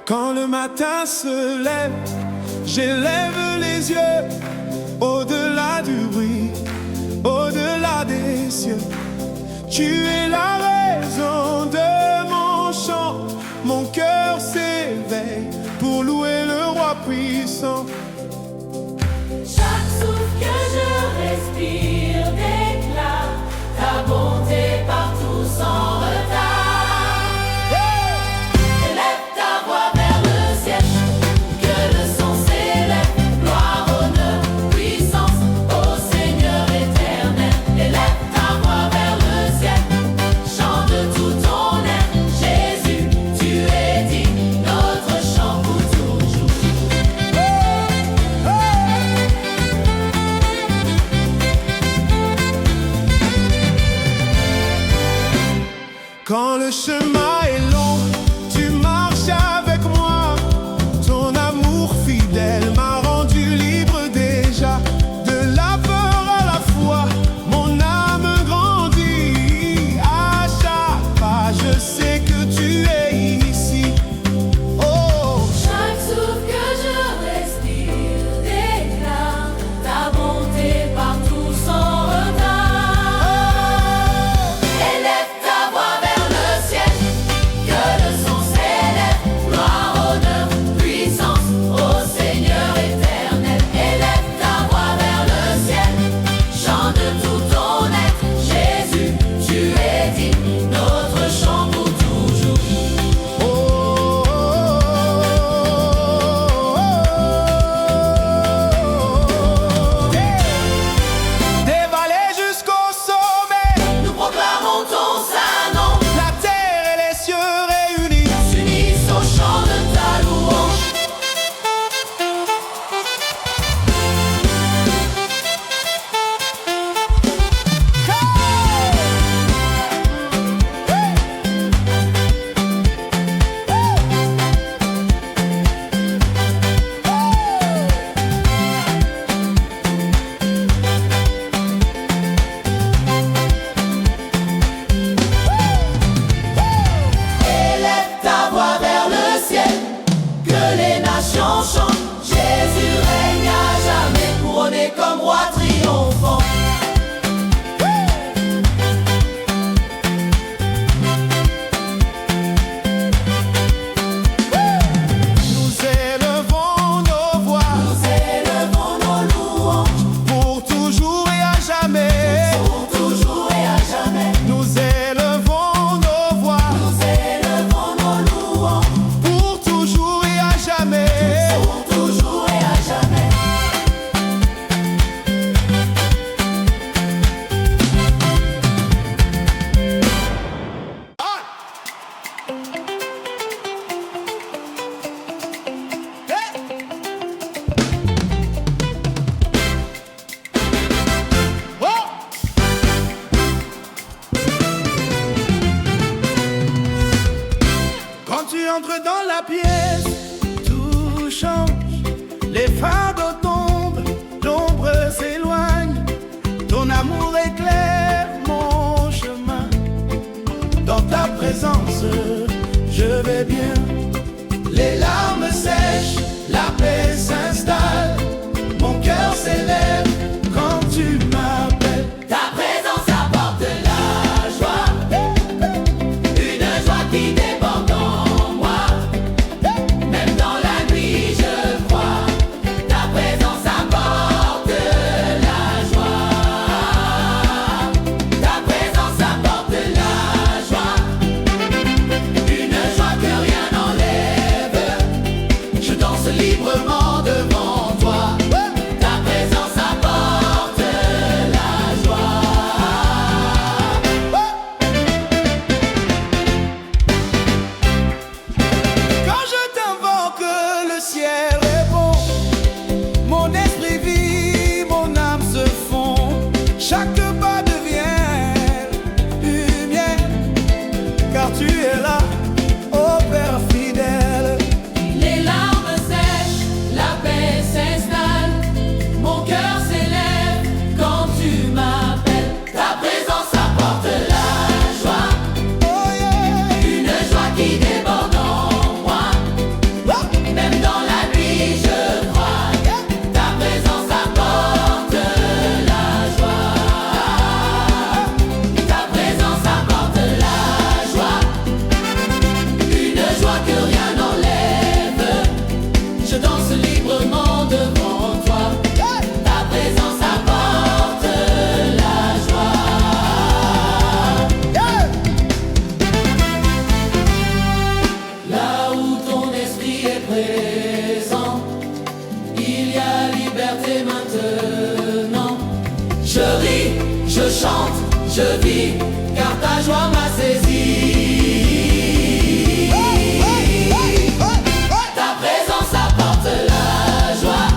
Quand le matin se lève, j'élève les yeux au-delà du bruit, au-delà des cieux. Tu es la raison de mon chant, mon cœur s'éveille pour louer le roi puissant. Chaque souffle que je respire déclare ta bonté partout sans retard. Quand le chemin est long, tu marches avec moi. Ton amour fidèle m'a rendu libre déjà. De la peur à la foi, mon âme grandit. À chaque pas, je sais que tu es ici. Oh, chaque souffle que je respire déclare ta bonté partout sans retard. Élève ta voix vers le ciel, que le son s'élève, gloire, honneur, puissance au Seigneur éternel. Élève ta voix vers le ciel, chante de tout ton être. Jésus, tu es digne, notre chant pour toujours. des vallées jusqu'au sommet, Nous proclamons ton saint nom, la terre et les cieux réunis. s'unissent au chant de ta louange. Élève ta voix vers le ciel, que les nations chantent. Jésus règne à jamais, couronné comme roi triomphant. Nous élevons nos voix Nous élevons nos louanges pour toujours et à jamais. pour toujours et à jamais. Nous élevons nos voix Nous élevons nos louanges pour toujours et à jamais. pour toujours et à jamais. Quand tu entres dans la pièce, tout change. Les fardeaux tombent, l'ombre s'éloigne. Ton amour éclaire mon chemin. Dans ta présence, je vais bien. Les larmes sèchent, la paix s'installe. Mon cœur s'élève quand tu m'appelles. Ta présence apporte la joie, une joie qui déborde en moi. Même dans la nuit, je crois, ta présence apporte la joie. Ta présence apporte la joie, une joie que rien n'enlève. Je danse librement devant toi. Ta présence je vis, car ta joie m'a saisi. Ta présence apporte la joie,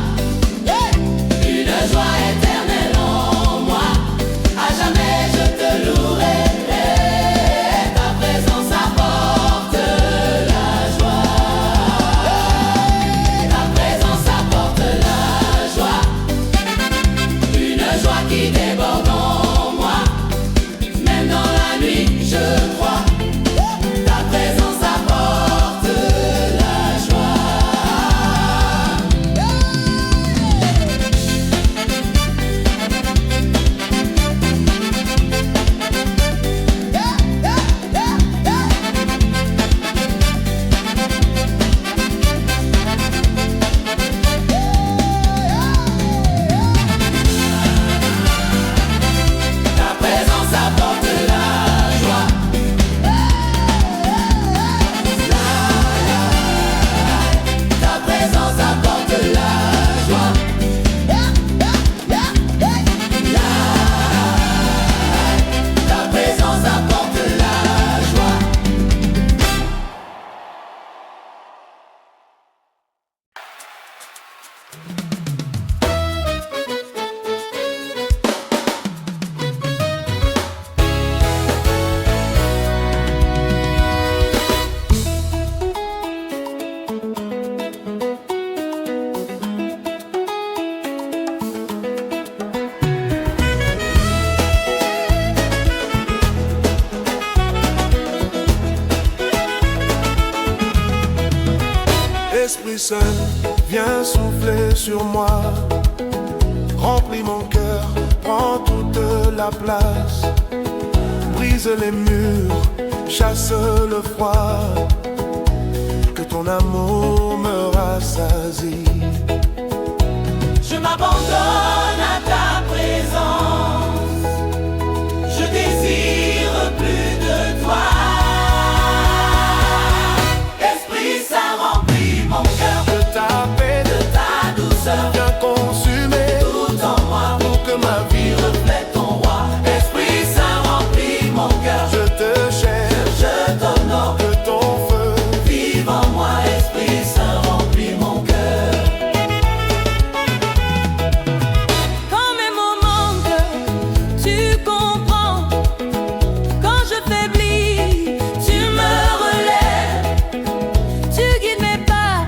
une joie éternelle en moi. À jamais je te louerai. Ta présence apporte la joie. Ta présence apporte la joie, une joie qui déborde en moi. Même dans la nuit, je crois. Ta présence apporte la joie. Ta présence apporte la joie. Ta présence apporte la joie. Ta présence apporte la joie. Esprit Saint, viens souffler sur moi. Remplis mon cœur, prends toute la place. Brise les murs, chasse le froid. Que ton amour me rassasie. Je m'abandonne à ta présence. Je désire plus de toi. Esprit Saint remplit mon cœur De ta paix, de ta douceur. viens consumer Tout en moi pour que ma vie reflète ton roi. Esprit Saint remplit mon cœur. je te cherche. Je t'honore. Que ton feu Vive en moi. Esprit Saint remplit mon cœur. Quand mes moments manquent, tu comprends. Quand je faiblis, tu me relèves. Tu guides mes pas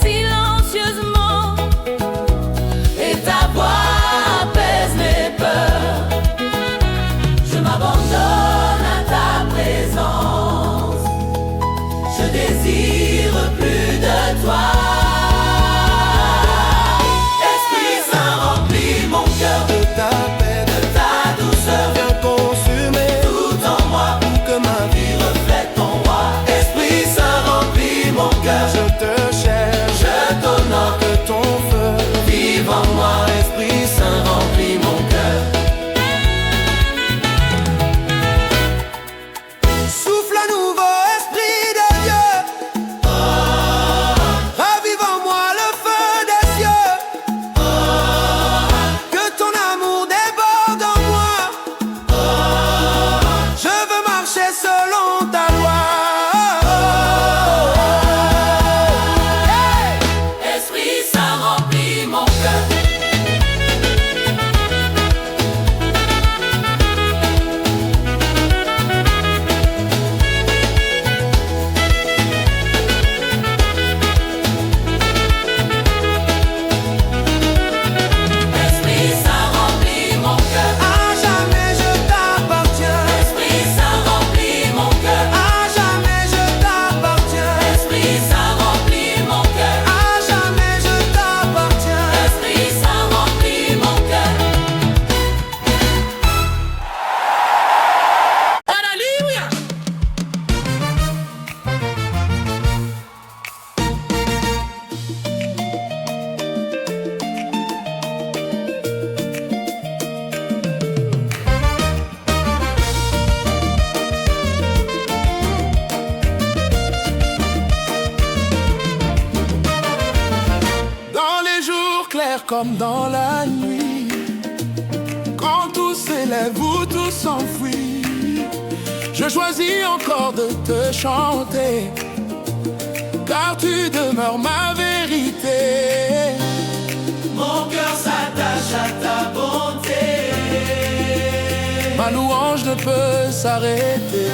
silencieusement. Et ta voix apaise mes peurs. Je m'abandonne à ta présence. Je désire plus de toi. Esprit Saint remplit mon cœur de ta paix, de ta douceur. viens consumer Tout en moi pour que ma vie reflète ton roi. Esprit Saint remplit mon cœur. je te cherche. Je t'honore. Que ton feu Vive en moi. Esprit Saint remplit mon cœur. souffle à nouveau, esprit de Dieu. Ravive en moi le feu des cieux. Que ton amour déborde en moi. Je veux marcher selon ta loi. Esprit Saint remplit mon cœur. Esprit Saint remplit mon cœur. À jamais je t'appartiens. Esprit Saint remplit mon cœur. À jamais je t'appartiens. Esprit Saint remplit mon cœur. À jamais je t'appartiens. Esprit Saint remplit mon cœur. Alléluia. Dans les jours clairs comme dans la nuit, quand tout s'élève ou tout s'enfuit. Je choisis encore de te chanter, car tu demeures ma vérité. Mon cœur s'attache à ta bonté. Ma louange ne peut s'arrêter.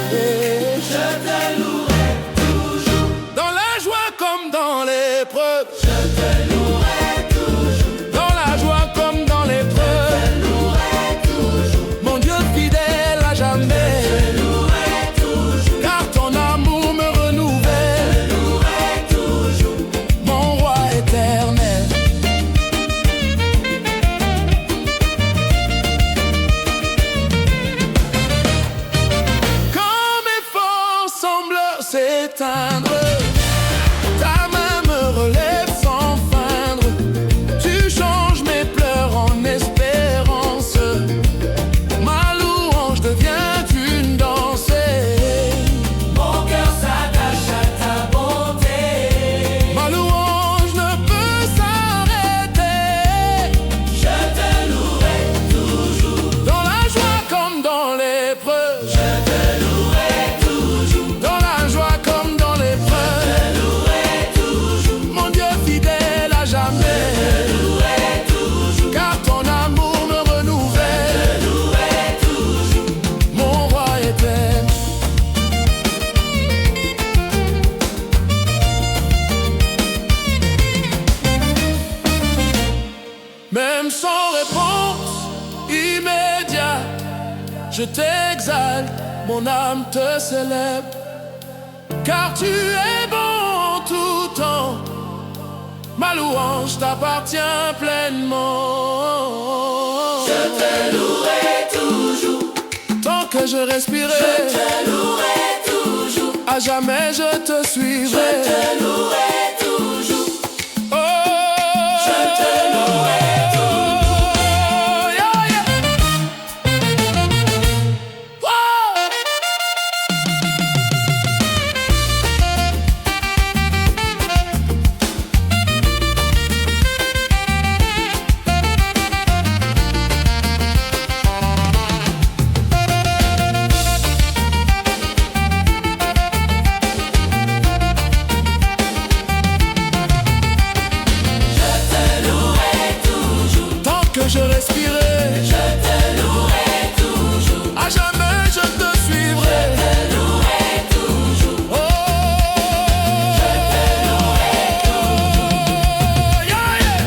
Je te louerai toujours. Dans la joie comme dans l'épreuve. Je te louerai toujours. Dans la joie comme dans l'épreuve. Je te louerai toujours. Mon Dieu fidèle à jamais. Je te louerai toujours. Car ton amour me renouvelle. Je te louerai toujours. Mon roi éternel. Quand mes forces semblent s'éteindre, ta main me relève sans feindre. Tu changes mes pleurs en espérance. Ma louange devient une danse. Mon cœur s'attache à ta bonté. Ma louange ne peut s'arrêter. Je te louerai toujours. Dans la joie comme dans l'épreuve. Je te louerai toujours. Dans la joie comme dans l'épreuve. Je te louerai toujours. Mon Dieu fidèle à jamais. Je te louerai toujours. Car ton amour me renouvelle. Je te louerai toujours. Mon roi éternel. Même sans réponse immédiate, je t'exalte, mon âme te célèbre. Car tu es bon en tout temps, ma louange t'appartient pleinement. Je te louerai toujours. Tant que je respirerai, Je te louerai toujours. à jamais je te Je suivrai. te louerai toujours. Oh, Je te louerai oh, yeah, yeah. Oh. Tant que je respirerai, Je te louerai toujours. à jamais je te suivrai. Je te louerai toujours. Oh, yeah, yeah.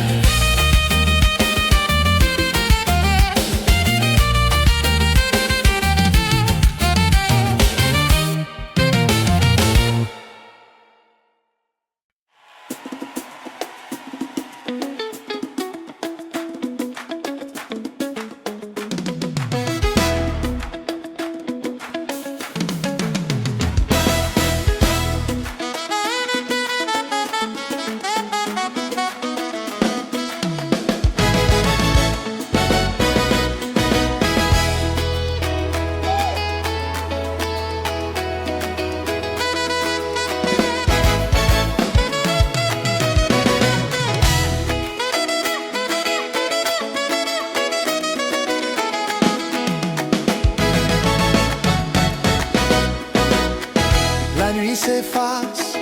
La nuit s'efface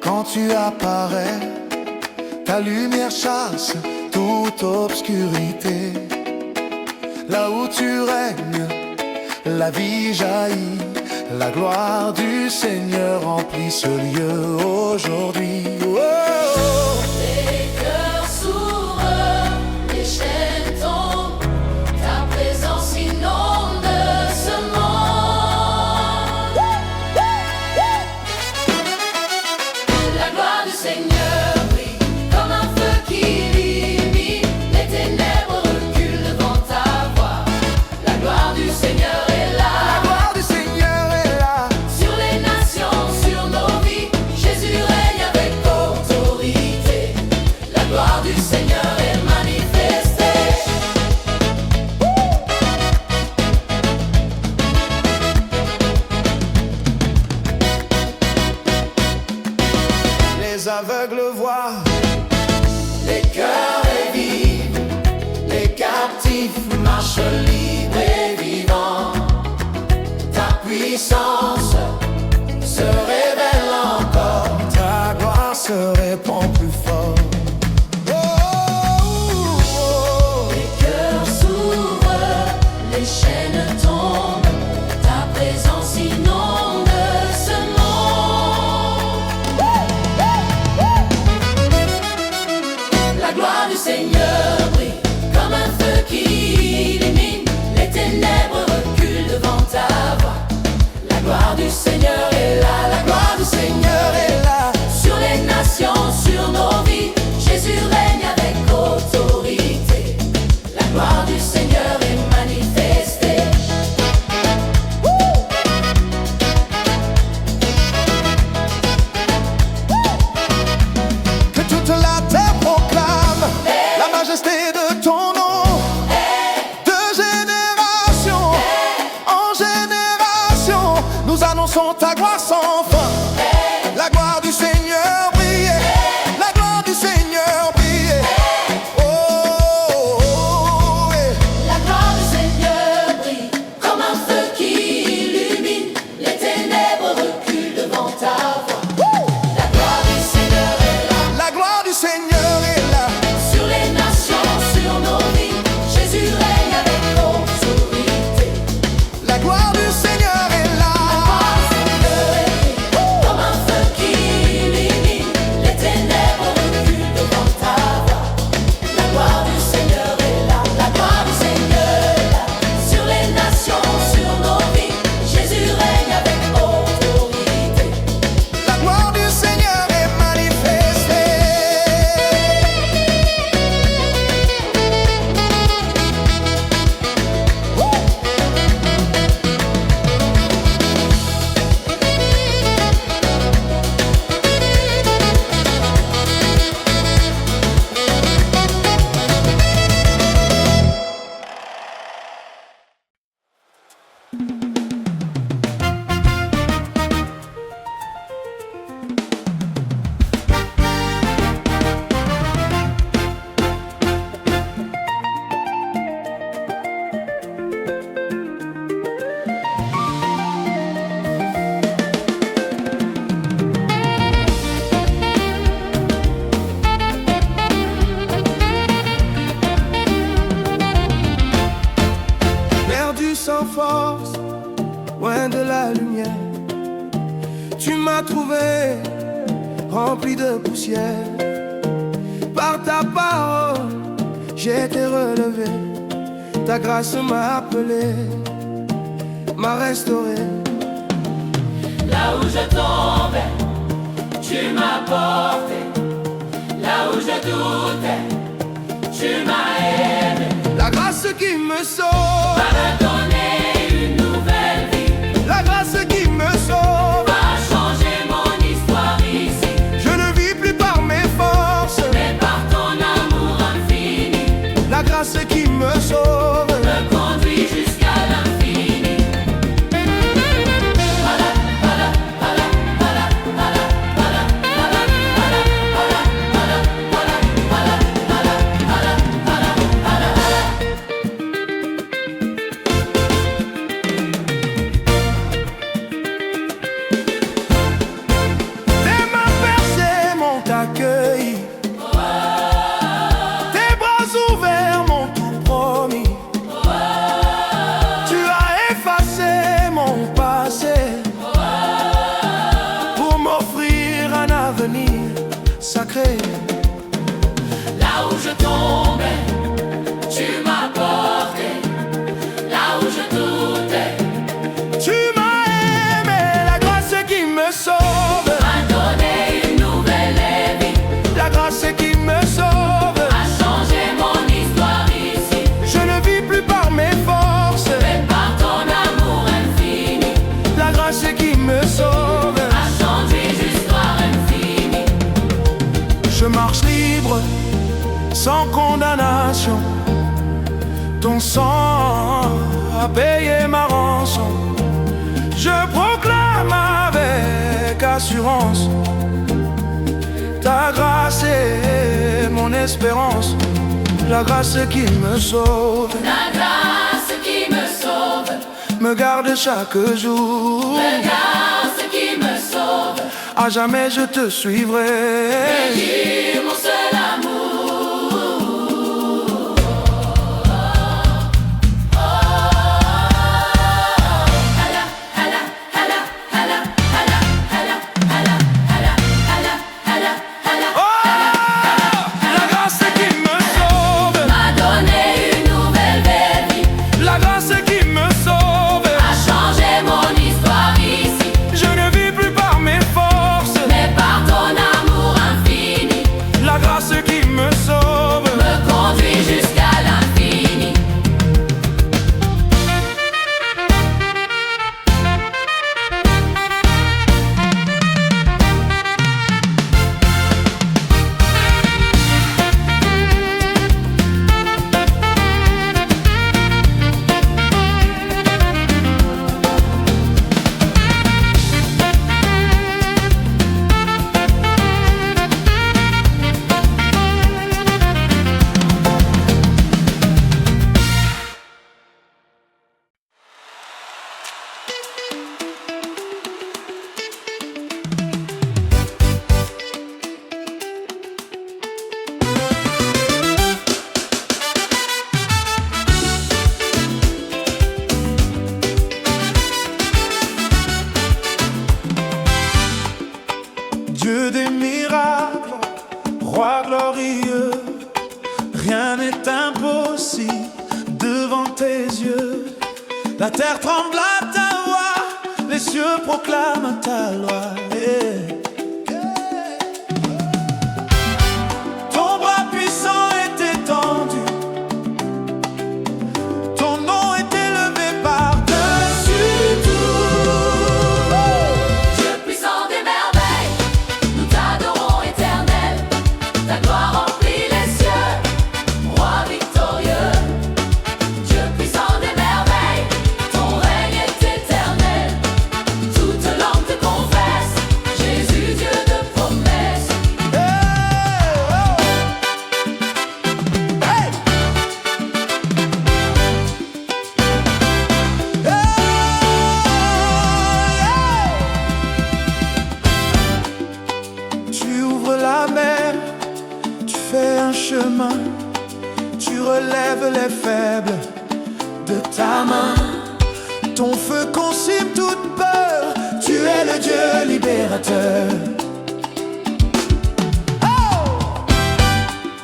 quand tu apparais. Ta lumière chasse toute obscurité. Là où tu règnes, la vie jaillit. La gloire du Seigneur remplit ce lieu aujourd'hui. Oh, oh. Les cœurs s'ouvrent, les chaînes tombent, ta présence inonde ce monde. La gloire du Seigneur brille comme un feu qui illumine, les ténèbres reculent devant ta voix. La gloire du Seigneur est La là, gloire du Seigneur est là. sur les nations, sur nos vies. Jésus règne avec autorité. La gloire du Seigneur est manifestée. Les aveugles voient, Les cœurs et vivent, les captifs marchent libres et vivants. puissance se révèle encore. Ta gloire se répand plus fort. Les cœurs s'ouvrent, les chaînes tombent, ta présence inonde ce monde. La gloire du Seigneur brille comme un feu qui illumine, les ténèbres reculent devant ta voix. La gloire du Seigneur est là, la gloire du Seigneur est là. Sur les nations, sur nos vies, Jésus règne avec autorité. La gloire du Seigneur est manifestée. Que toute la terre proclame la majesté de ton nom. De génération en génération, nous annonçons ta gloire sans fin. La gloire du Seigneur brille, la gloire du Seigneur brille. Oh, oh, oh, La gloire du Seigneur brille comme un feu qui illumine, les ténèbres reculent devant ta voix. La gloire du Seigneur est là. La gloire du Seigneur est là. Sur les nations, sur nos vies, Jésus règne avec autorité. La gloire du Seigneur est là. Comme un feu qui illumine, les ténèbres reculent devant ta voix. La gloire du Seigneur est là, la gloire du Seigneur est là. Sur les nations, sur nos vies, Jésus règne avec autorité. La gloire du Seigneur est manifestée. Perdu sans force, loin de la lumière, tu m'as trouvé rempli de poussière. Par ta parole, j'ai été relevé. Ta grâce m'a appelé, m'a restauré. Là où je tombais, tu m'as porté. Là où je doutais, tu m'as aimé. La grâce qui me sauve, Va me donner une nouvelle vie. la grâce qui me sauve. Va changer mon histoire ici. Je ne vis plus par mes forces, Mais par ton amour infini, la grâce qui me sauve. me conduit jusqu'à l'infini. Tes mains percées m'ont accueilli, tes bras ouverts m'ont tout promis. Tu as effacé mon passé pour m'offrir un avenir sacré. Là où je tombais, tu m'as porté. Là où je doutais, Tu m'as aimé, la grâce qui me sauve, m'a donné une nouvelle vie. la grâce qui me sauve. A changé mon histoire ici. Je ne vis plus par mes forces, Mais par ton amour infini, la grâce qui me sauve. a changé l'histoire infinie. Je marche libre, sans condamnation. Ton sang a payé ma rançon. Je proclame avec assurance, ta grâce est mon espérance. La grâce qui me sauve, La grâce qui me sauve, me garde chaque jour. Le grâce qui me sauve, À jamais je te suivrai. tu mon seul amour. La grâce qui me sauve, M'a donné une nouvelle belle vie, la grâce qui me sauve. a changé mon histoire ici, Je ne vis plus par mes forces. mais par ton amour infini, La grâce qui me sauve. me conduit jusqu'à l'infini. Dieu des miracles, roi glorieux, rien n'est impossible devant tes yeux. La terre tremble à ta voix, les cieux proclament ta loi. Yeah. Ton bras puissant est étendu, ton nom est élevé par-dessus tout. Dieu puissant des merveilles, nous t'adorons éternel. Ta gloire remplit les cieux, roi victorieux. Dieu puissant des merveilles, ton règne est éternel. Toute langue te confesse, Jésus Dieu de promesses. Tu ouvres la mer, tu fais un chemin, tu relèves les faibles de ta main. Ton feu consume toute peur, tu es le Dieu libérateur. Oh!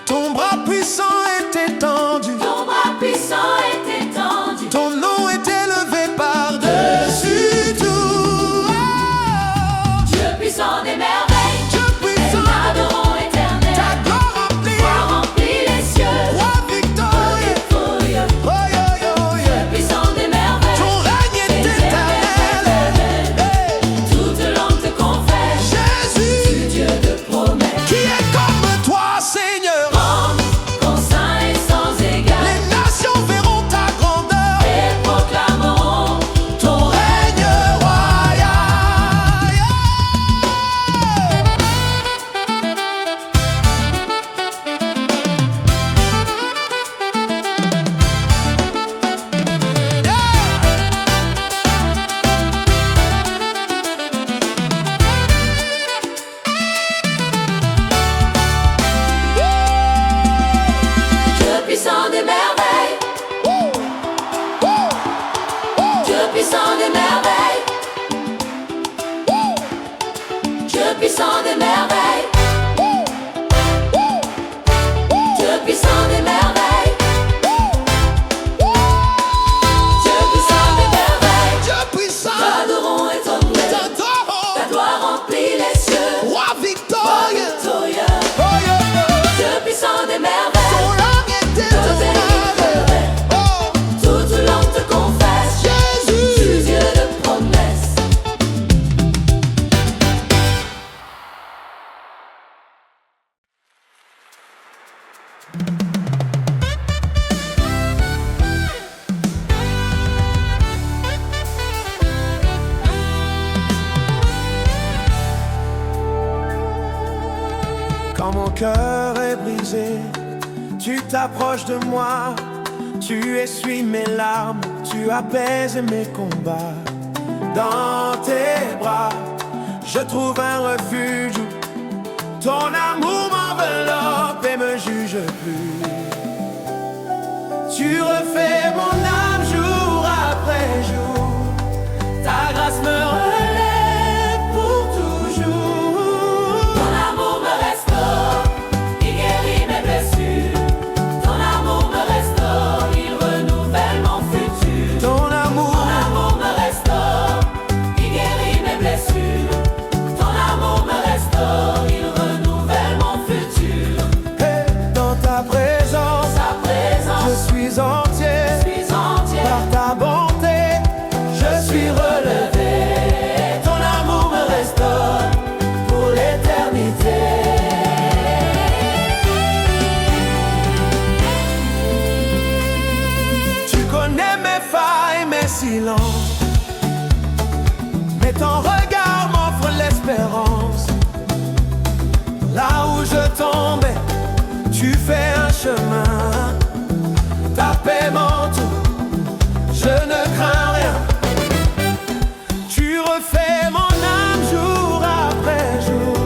Ton bras puissant est étendu, Ton bras puissant est étendu, ton nom est élevé par-dessus tout. Oh! Dieu puissant des merveilles, Dieu puissant, t'adorons éternel. ta gloire Toi remplis les cieux, roi victorieux. victorieux. Oh, yo, yo, yo. Dieu puissant des merveilles, Ton règne est éternel. Hey. toute langue te confesse, Jésus, Dieu de promesses. qui est comme toi, Seigneur. Ton sein est sans égal, Les nations verront ta grandeur et proclameront ton règne royal. Dieu puissant des merveilles, Dieu puissant des merveilles, Dieu puissant des merveilles, Dieu puissant des merveilles, Dieu puissant des merveilles, Dieu puissant, t'adorons éternel. t'adorons, Ta gloire remplit les cieux, roi roi victorieux. victorieux. Oh, yo, yo. Dieu puissant des Ton merveilles, règne est éternel. Oh, toute langue te confesse, Jésus, Dieu de promesses. Quand mon cœur est brisé, tu t'approches de moi, Tu essuies mes larmes, tu apaises mes combats. Dans tes bras, je trouve un refuge. Ton amour m'enveloppe et me juge plus. Tu refais mon âme jour après jour. Ta grâce me relève pour toujours. Ton amour me restaure, il guérit mes blessures. Ton amour me restaure, il renouvelle mon futur. Ton amour me restaure, il guérit mes blessures. Ton amour me restaure, il renouvelle mon futur. Et dans ta présence, je suis entier. Par ta bonté, je suis relevé. Ton amour me restaure pour l'éternité. Tu connais mes failles, mes silences, mais ton regard m'offre l'espérance. Là où je tombais, tu fais un chemin. Ta paix m'entoure, je ne crains rien. Tu refais mon âme jour après jour.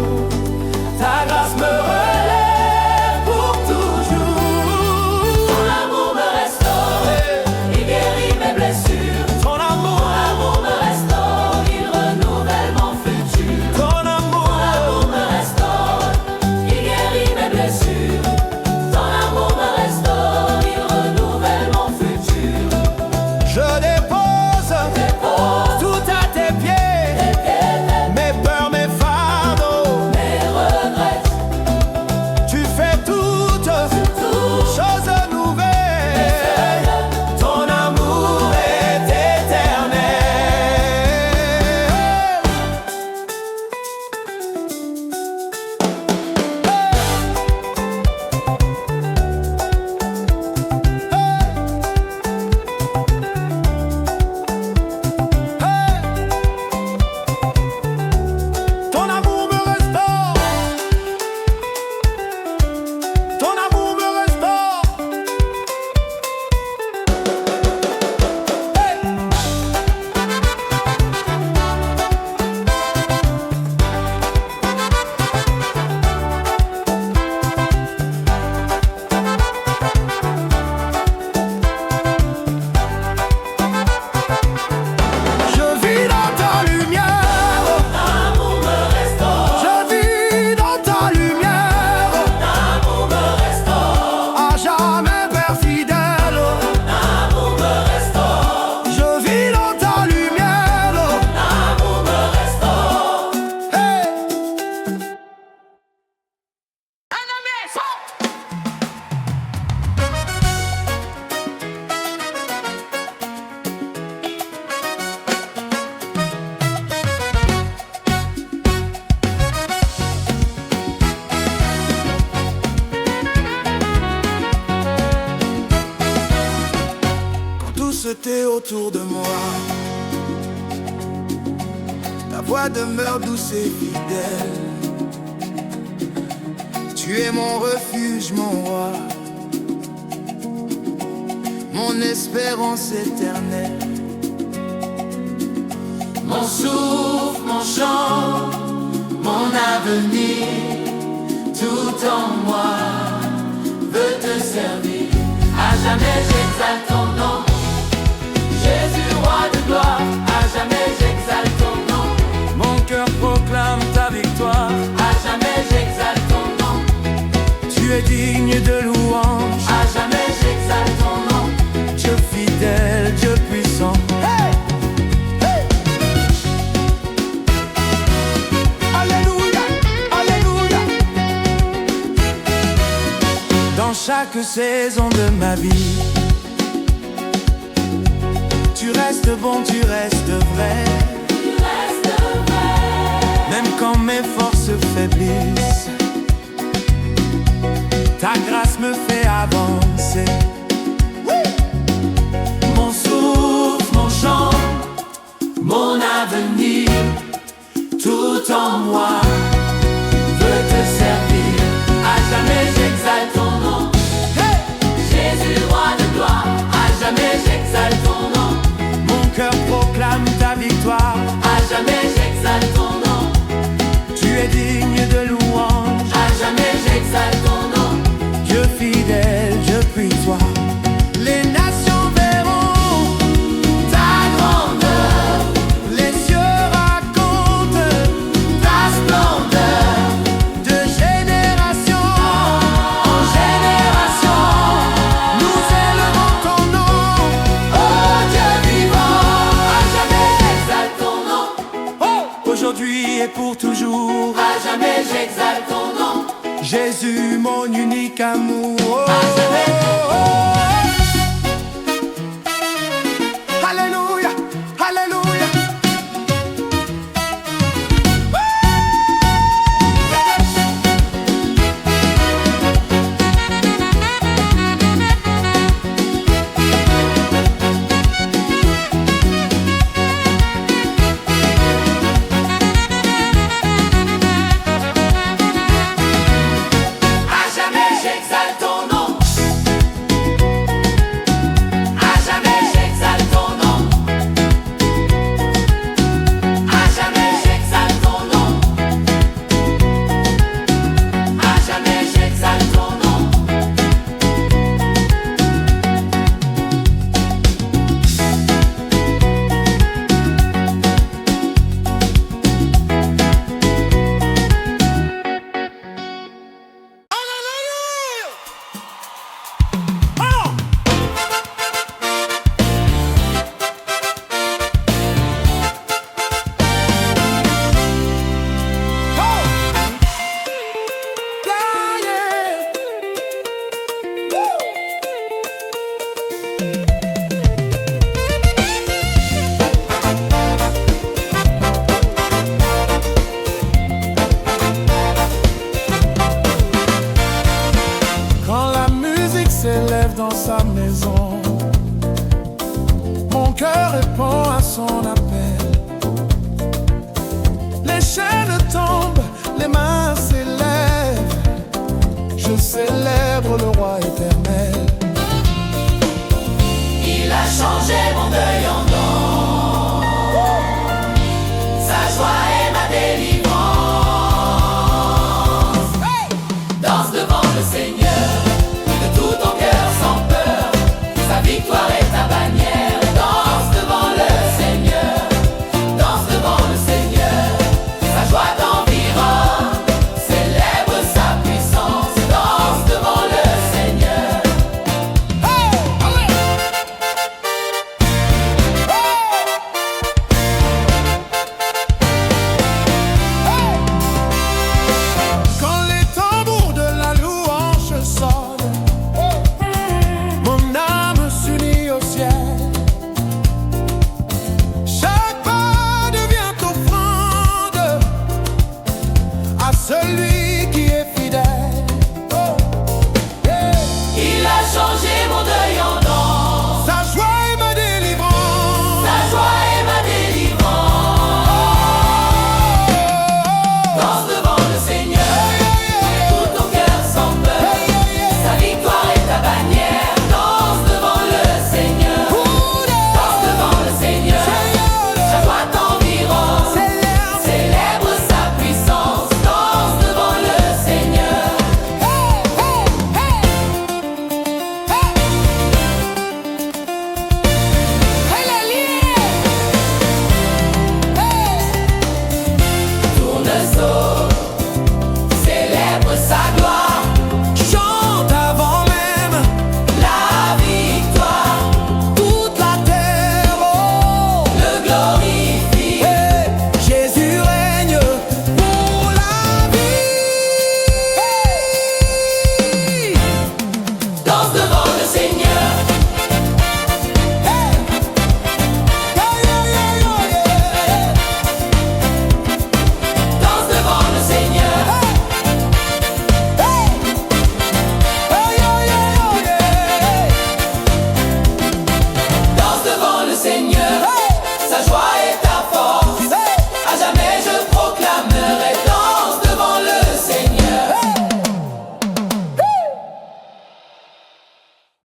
Ta grâce me relève pour toujours. Ton amour me restaure, il guérit mes blessures. Ton amour me restaure, il renouvelle mon futur. Ton amour me restaure, il guérit mes blessures. Ton amour me restaure, il renouvelle mon futur. je dépose tout à tes pieds. Mes peurs, mes fardeaux, Mes regrets, tu fais toutes choses nouvelles. Ton amour est éternel. Ton amour me restaure. Ton amour me restaure. Je vis dans ta lumière. amour me restaure, Je vis dans ta lumière. amour me restaure, À jamais Père fidèle. amour me restaure, Je vis dans ta lumière. amour me restaure. Hey! Quand tout se tait autour de moi, ta voix demeure douce et fidèle. Tu es mon refuge, mon roi, mon espérance éternelle. Mon souffle, mon chant, mon avenir, tout en moi veut te servir. À jamais j'exalte ton nom, Jésus, roi de gloire. À jamais j'exalte ton nom, Mon cœur proclame ta victoire. à jamais j'exalte ton nom, Tu es digne de louange. à jamais j'exalte ton nom. Dieu fidèle, Dieu puissant. Hey! Hey! Alléluia, alléluia. Dans chaque saison de ma vie, tu restes bon, tu restes vrai. Tu restes vrai, Même quand mes forces faiblissent, ta grâce me fait avancer. mon souffle, mon chant, mon avenir, tout en moi veut te servir. À jamais j'exalte ton nom, Hey! Jésus, roi de gloire. aujourd'hui et pour toujours. À jamais j'exalte ton nom. Jésus, mon unique amour. À jamais. Alléluia, alléluia. J'exalte ton nom. À jamais j'exalte ton nom. À jamais j'exalte ton nom. À jamais j'exalte ton nom. Quand la musique s'élève dans sa maison, mon cœur répond à son appel. Les chaînes tombent, les mains s'élèvent. Je célèbre le roi éternel. Il a changé mon deuil en